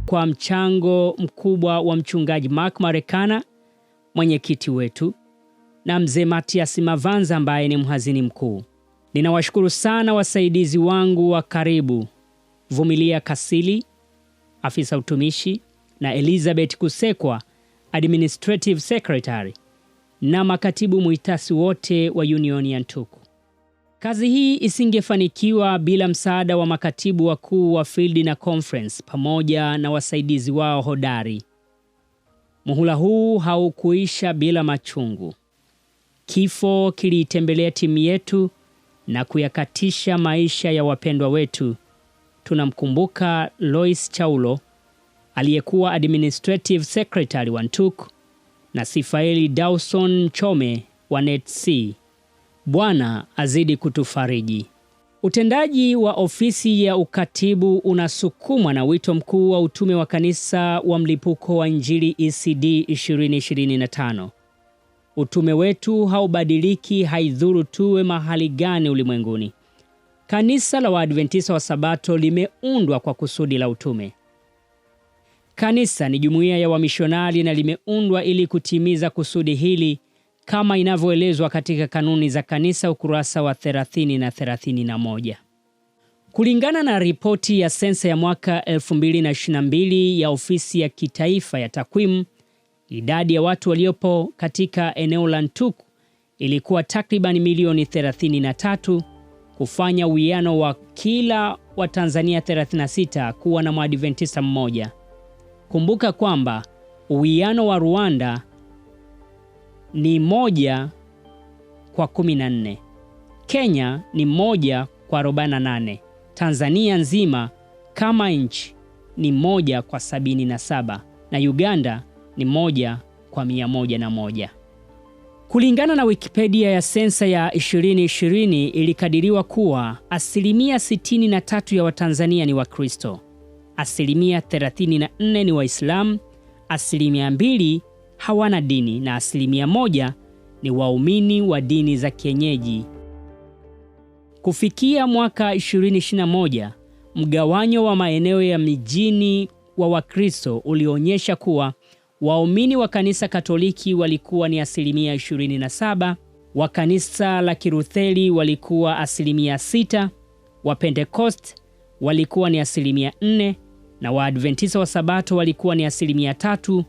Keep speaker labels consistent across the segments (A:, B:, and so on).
A: kwa mchango mkubwa wa mchungaji Mark Marekana, mwenyekiti wetu, na mzee Matias Mavanza ambaye ni mhazini mkuu. Ninawashukuru sana wasaidizi wangu wa karibu, Vumilia Kasili, afisa utumishi, na Elizabeth Kusekwa, administrative secretary, na makatibu muitasi wote wa Union ya Ntuku. Kazi hii isingefanikiwa bila msaada wa makatibu wakuu wa field na conference pamoja na wasaidizi wao hodari. Muhula huu haukuisha bila machungu. Kifo kiliitembelea timu yetu na kuyakatisha maisha ya wapendwa wetu. Tunamkumbuka Lois Chaulo, aliyekuwa administrative secretary wa Ntuku, na Sifaeli Dawson Chome wa NETC. Bwana azidi kutufariji. Utendaji wa ofisi ya ukatibu unasukumwa na wito mkuu wa utume wa kanisa wa mlipuko wa Injili ECD 2025. Utume wetu haubadiliki, haidhuru tuwe mahali gani ulimwenguni. Kanisa la Waadventista wa Sabato limeundwa kwa kusudi la utume. Kanisa ni jumuiya ya wamishonari na limeundwa ili kutimiza kusudi hili kama inavyoelezwa katika kanuni za kanisa ukurasa wa 30 na 31. Kulingana na ripoti ya sensa ya mwaka 2022 ya ofisi ya kitaifa ya takwimu, idadi ya watu waliopo katika eneo la Ntuku ilikuwa takriban milioni 33, kufanya uwiano wa kila wa Tanzania 36 kuwa na Mwadventista mmoja. Kumbuka kwamba uwiano wa Rwanda ni 1:14. Kenya ni 1:48. Tanzania nzima kama nchi ni 1:77 na Uganda ni 1:101. Kulingana na Wikipedia ya sensa ya 2020 ilikadiriwa kuwa 63% ya Watanzania ni Wakristo, 34% ni Waislamu, 2% hawana dini na 1% ni waumini wa dini za kienyeji. Kufikia mwaka 2021, mgawanyo wa maeneo ya mijini wa Wakristo ulionyesha kuwa waumini wa kanisa Katoliki walikuwa ni 27%, wa kanisa la Kilutheri walikuwa 6%, wa Pentecost walikuwa ni 4%, na Waadventista wa Sabato walikuwa ni 3%,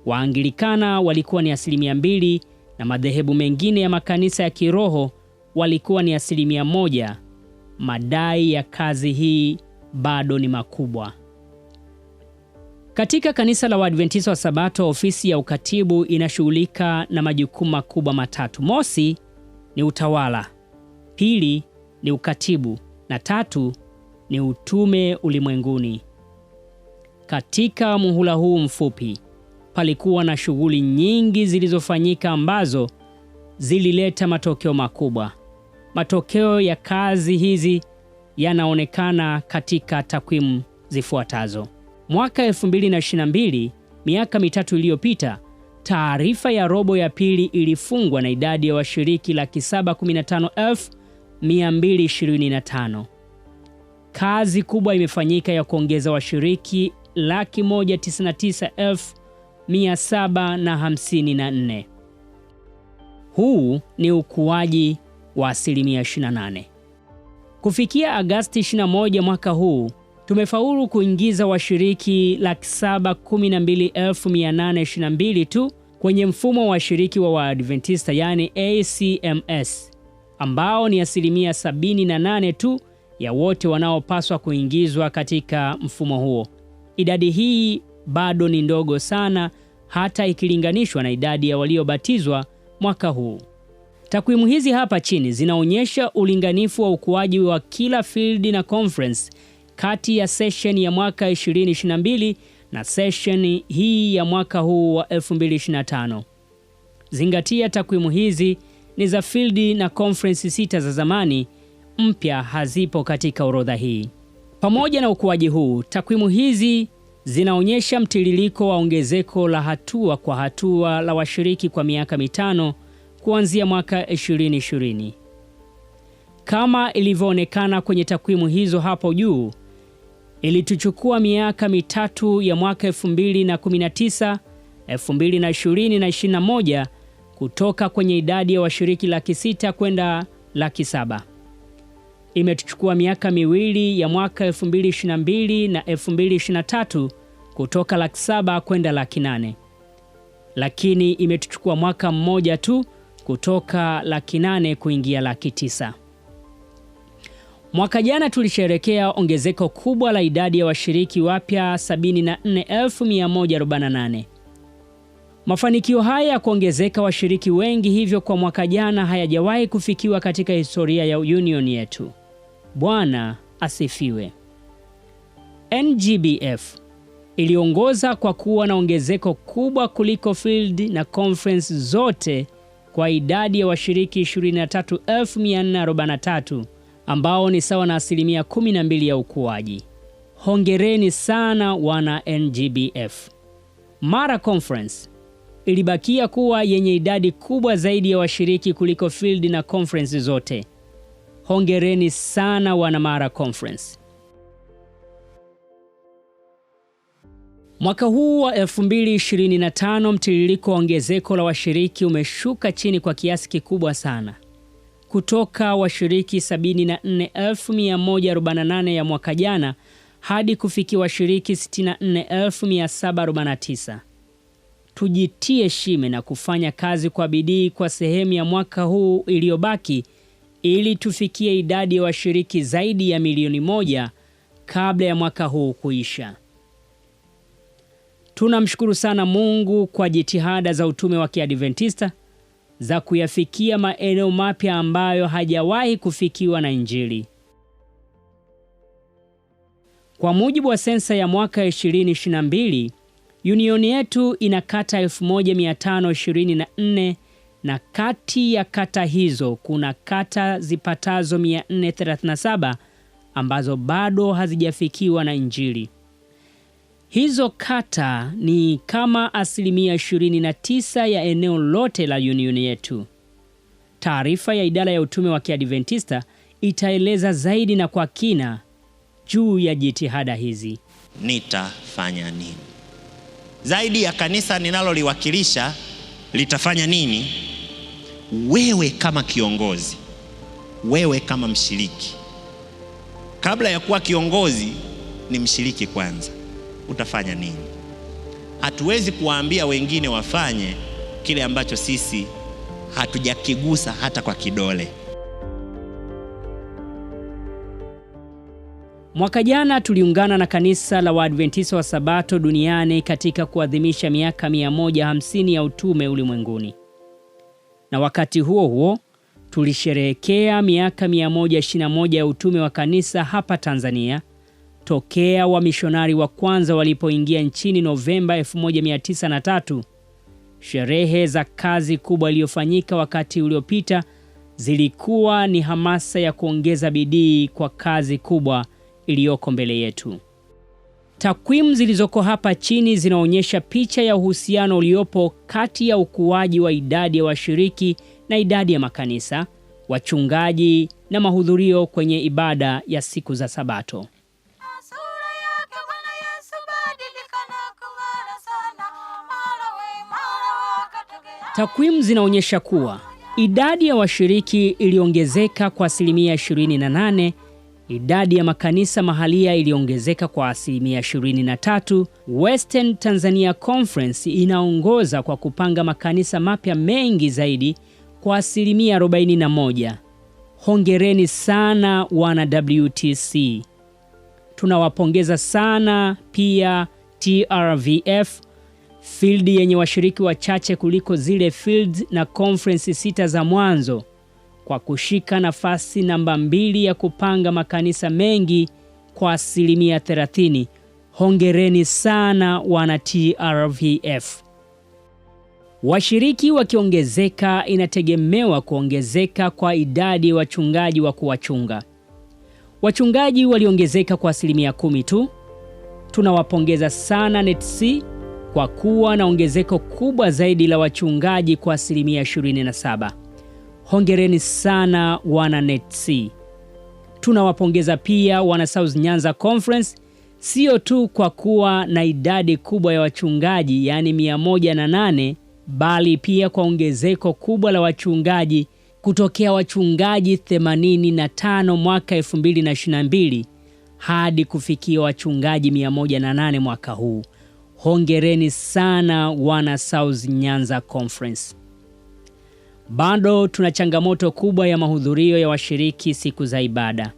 A: Waanglikana walikuwa ni 2%, na madhehebu mengine ya makanisa ya kiroho walikuwa ni 1%. Madai ya kazi hii bado ni makubwa. Katika kanisa la Waadventista wa Sabato, ofisi ya ukatibu inashughulika na majukumu makubwa matatu. Mosi ni utawala, pili ni ukatibu, na tatu ni utume ulimwenguni. Katika muhula huu mfupi, palikuwa na shughuli nyingi zilizofanyika ambazo zilileta matokeo makubwa. Matokeo ya kazi hizi yanaonekana katika takwimu zifuatazo. Mwaka 2022, miaka mitatu iliyopita, taarifa ya robo ya pili ilifungwa na idadi ya washiriki 715,225. Kazi kubwa imefanyika ya kuongeza washiriki 199,754. Huu ni ukuaji wa 28%. Kufikia Agosti 21 mwaka huu, tumefaulu kuingiza washiriki 712,822 tu kwenye mfumo wa washiriki wa Waadventista, yani ACMS, ambao ni 78% tu ya wote wanaopaswa kuingizwa katika mfumo huo. Idadi hii bado ni ndogo sana hata ikilinganishwa na idadi ya waliobatizwa mwaka huu. Takwimu hizi hapa chini zinaonyesha ulinganifu wa ukuaji wa kila field na conference kati ya session ya mwaka 2022 na session hii ya mwaka huu wa 2025. Zingatia takwimu hizi ni za field na conference 6 za zamani, mpya hazipo katika orodha hii. Pamoja na ukuaji huu, takwimu hizi zinaonyesha mtiririko wa ongezeko la hatua kwa hatua la washiriki kwa miaka mitano kuanzia mwaka 2020. Kama ilivyoonekana kwenye takwimu hizo hapo juu, Ilituchukua miaka mitatu ya mwaka 2019, 2020 na 2021 kutoka kwenye idadi ya washiriki 600,000 kwenda 700,000. Imetuchukua miaka miwili ya mwaka 2022 na 2023 kutoka 700,000 kwenda 800,000. Lakini imetuchukua mwaka mmoja tu kutoka 800,000 kuingia 900,000. Mwaka jana tulisherehekea ongezeko kubwa la idadi ya washiriki wapya 74,148. Mafanikio haya ya kuongezeka washiriki wengi hivyo kwa mwaka jana hayajawahi kufikiwa katika historia ya union yetu. Bwana asifiwe. NGBF iliongoza kwa kuwa na ongezeko kubwa kuliko field na conference zote kwa idadi ya washiriki 23,443 ambao ni sawa na 12% ya ukuaji. Hongereni sana wana NGBF. Mara Conference ilibakia kuwa yenye idadi kubwa zaidi ya washiriki kuliko field na conference zote. Hongereni sana wana Mara Conference. Mwaka huu wa 2025 mtiririko wa ongezeko la washiriki umeshuka chini kwa kiasi kikubwa sana. Kutoka washiriki 74,148 ya mwaka jana hadi kufikia washiriki 64,749. Tujitie shime na kufanya kazi kwa bidii kwa sehemu ya mwaka huu iliyobaki ili tufikie idadi ya washiriki zaidi ya milioni 1 kabla ya mwaka huu kuisha. Tunamshukuru sana Mungu kwa jitihada za utume wa Kiadventista za kuyafikia maeneo mapya ambayo hajawahi kufikiwa na Injili. Kwa mujibu wa sensa ya mwaka 2022, union yetu ina kata 1524 na kati ya kata hizo kuna kata zipatazo 437 ambazo bado hazijafikiwa na Injili. Hizo kata ni kama 29% ya eneo lote la union yetu. Taarifa ya idara ya utume wa Kiadventista itaeleza zaidi na kwa kina juu ya jitihada hizi.
B: Nitafanya nini? Zaidi ya kanisa ninaloliwakilisha litafanya nini? Wewe kama kiongozi, wewe kama mshiriki. Kabla ya kuwa kiongozi ni mshiriki kwanza. Utafanya nini? Hatuwezi kuwaambia wengine wafanye kile ambacho sisi hatujakigusa hata kwa kidole.
A: Mwaka jana tuliungana na kanisa la Waadventista wa Sabato duniani katika kuadhimisha miaka 150 ya utume ulimwenguni. Na wakati huo huo tulisherehekea miaka 121 ya utume wa kanisa hapa Tanzania tokea wamishonari wa kwanza walipoingia nchini Novemba 1903. Sherehe za kazi kubwa iliyofanyika wakati uliopita zilikuwa ni hamasa ya kuongeza bidii kwa kazi kubwa iliyoko mbele yetu. Takwimu zilizoko hapa chini zinaonyesha picha ya uhusiano uliopo kati ya ukuaji wa idadi ya washiriki na idadi ya makanisa, wachungaji na mahudhurio kwenye ibada ya siku za Sabato. Takwimu zinaonyesha kuwa idadi ya washiriki iliongezeka kwa 28%, idadi ya makanisa mahalia iliongezeka kwa 23%. Western Tanzania Conference inaongoza kwa kupanga makanisa mapya mengi zaidi kwa 41%. Hongereni sana wana WTC. Tunawapongeza sana pia TRVF, field yenye washiriki wachache kuliko zile field na conference 6 za mwanzo, kwa kushika nafasi namba 2 ya kupanga makanisa mengi kwa 30%. Hongereni sana wana TRVF. Washiriki wakiongezeka, inategemewa kuongezeka kwa idadi ya wachungaji wa kuwachunga. Wachungaji waliongezeka kwa 10% tu. Tunawapongeza sana NETC kwa kuwa na ongezeko kubwa zaidi la wachungaji kwa 27%. Hongereni sana wana NETC. Tunawapongeza pia wana South Nyanza Conference sio tu kwa kuwa na idadi kubwa ya wachungaji, yaani 108, bali pia kwa ongezeko kubwa la wachungaji kutokea wachungaji 85 mwaka 2022 hadi kufikia wachungaji 108 mwaka huu. Hongereni sana wana South Nyanza Conference. Bado tuna changamoto kubwa ya mahudhurio ya washiriki siku za ibada.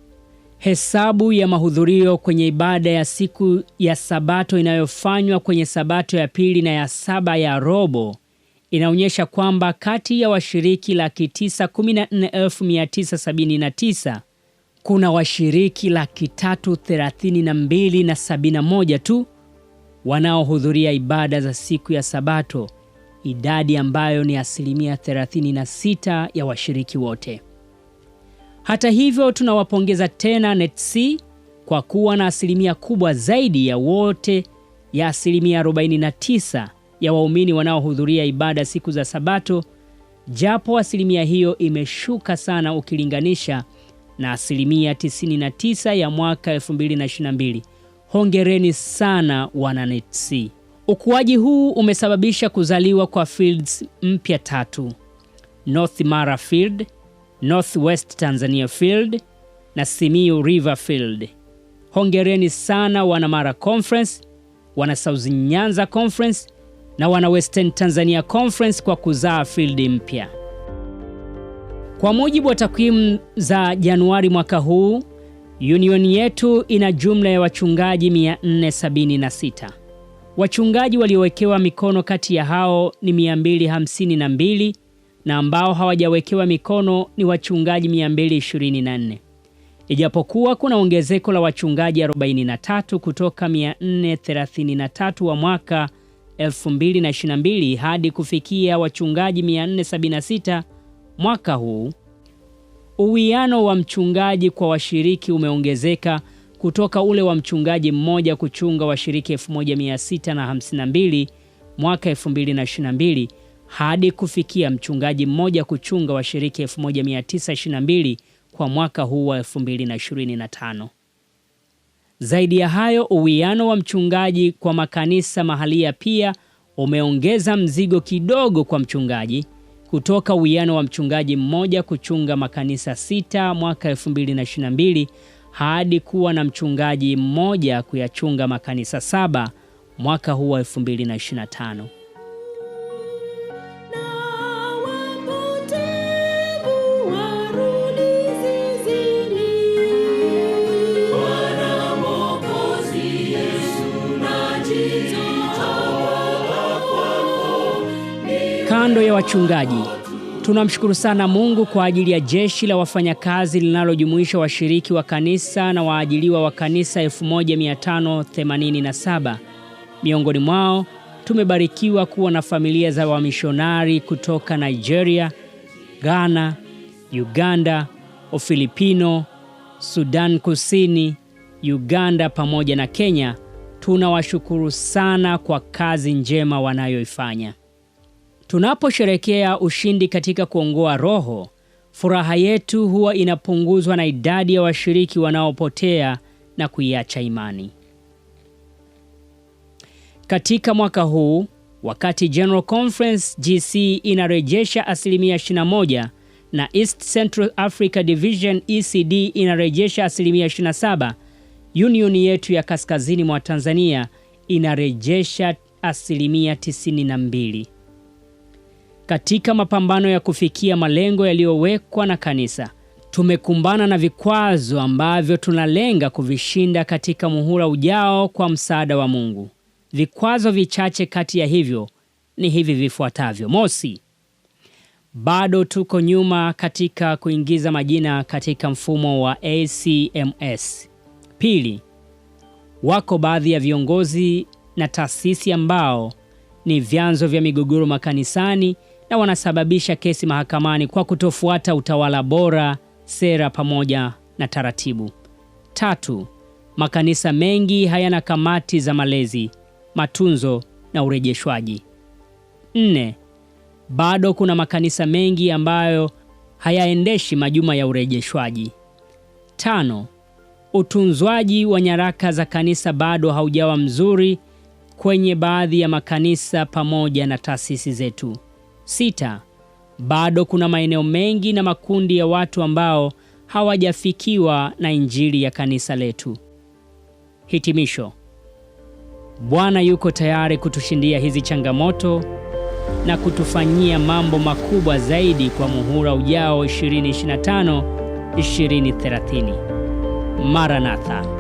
A: Hesabu ya mahudhurio kwenye ibada ya siku ya Sabato inayofanywa kwenye Sabato ya pili na ya saba ya robo inaonyesha kwamba kati ya washiriki 914,979 kuna washiriki 332,071 tu wanaohudhuria ibada za siku ya Sabato, idadi ambayo ni 36% ya washiriki wote. Hata hivyo, tunawapongeza tena NETC kwa kuwa na asilimia kubwa zaidi ya wote ya 49% ya waumini wanaohudhuria ibada siku za Sabato, japo asilimia hiyo imeshuka sana ukilinganisha na asilimia 99 ya mwaka 2022. Hongereni sana wana NETC. Ukuaji huu umesababisha kuzaliwa kwa fields mpya 3: North Mara Field, Northwest Tanzania Field na Simiyu River Field. Hongereni sana wana Mara Conference, wana South Nyanza Conference na wana Western Tanzania Conference kwa kuzaa field mpya. Kwa mujibu wa takwimu za Januari mwaka huu, union yetu ina jumla ya wachungaji 476. Wachungaji waliowekewa mikono kati ya hao ni 252 na ambao hawajawekewa mikono ni wachungaji 224. Ijapokuwa kuna ongezeko la wachungaji 43 kutoka 433 wa mwaka 2022 hadi kufikia wachungaji 476 mwaka huu, uwiano wa mchungaji kwa washiriki umeongezeka kutoka ule wa mchungaji mmoja kuchunga washiriki 1652 mwaka 2022 hadi kufikia mchungaji mmoja kuchunga washiriki 1922 kwa mwaka huu wa 2025. Zaidi ya hayo, uwiano wa mchungaji kwa makanisa mahalia pia umeongeza mzigo kidogo kwa mchungaji kutoka uwiano wa mchungaji mmoja kuchunga makanisa 6 mwaka 2022 hadi kuwa na mchungaji mmoja kuyachunga makanisa 7 mwaka huu wa 2025. Kando ya wachungaji, tunamshukuru sana Mungu kwa ajili ya jeshi la wafanyakazi linalojumuisha washiriki wa kanisa na waajiliwa wa kanisa 1587. Miongoni mwao tumebarikiwa kuwa na familia za wamishonari kutoka Nigeria, Ghana, Uganda, Ufilipino, Sudan Kusini, Uganda pamoja na Kenya. Tunawashukuru sana kwa kazi njema wanayoifanya. Tunaposherehekea ushindi katika kuongoa roho, furaha yetu huwa inapunguzwa na idadi ya washiriki wanaopotea na kuiacha imani. Katika mwaka huu, wakati General Conference GC inarejesha 21% na East Central Africa Division ECD inarejesha 27%, union yetu ya kaskazini mwa Tanzania inarejesha 92%. Katika mapambano ya kufikia malengo yaliyowekwa na kanisa, tumekumbana na vikwazo ambavyo tunalenga kuvishinda katika muhula ujao kwa msaada wa Mungu. Vikwazo vichache kati ya hivyo ni hivi vifuatavyo. Mosi, bado tuko nyuma katika kuingiza majina katika mfumo wa ACMS. Pili, wako baadhi ya viongozi na taasisi ambao ni vyanzo vya migogoro makanisani na wanasababisha kesi mahakamani kwa kutofuata utawala bora, sera pamoja na taratibu. Tatu, makanisa mengi hayana kamati za malezi, matunzo na urejeshwaji. 4, bado kuna makanisa mengi ambayo hayaendeshi majuma ya urejeshwaji. 5, Utunzwaji wa nyaraka za kanisa bado haujawa mzuri kwenye baadhi ya makanisa pamoja na taasisi zetu. 6. Bado kuna maeneo mengi na makundi ya watu ambao hawajafikiwa na injili ya kanisa letu. Hitimisho. Bwana yuko tayari kutushindia hizi changamoto na kutufanyia mambo makubwa zaidi kwa muhula ujao 2025-2030. Maranatha.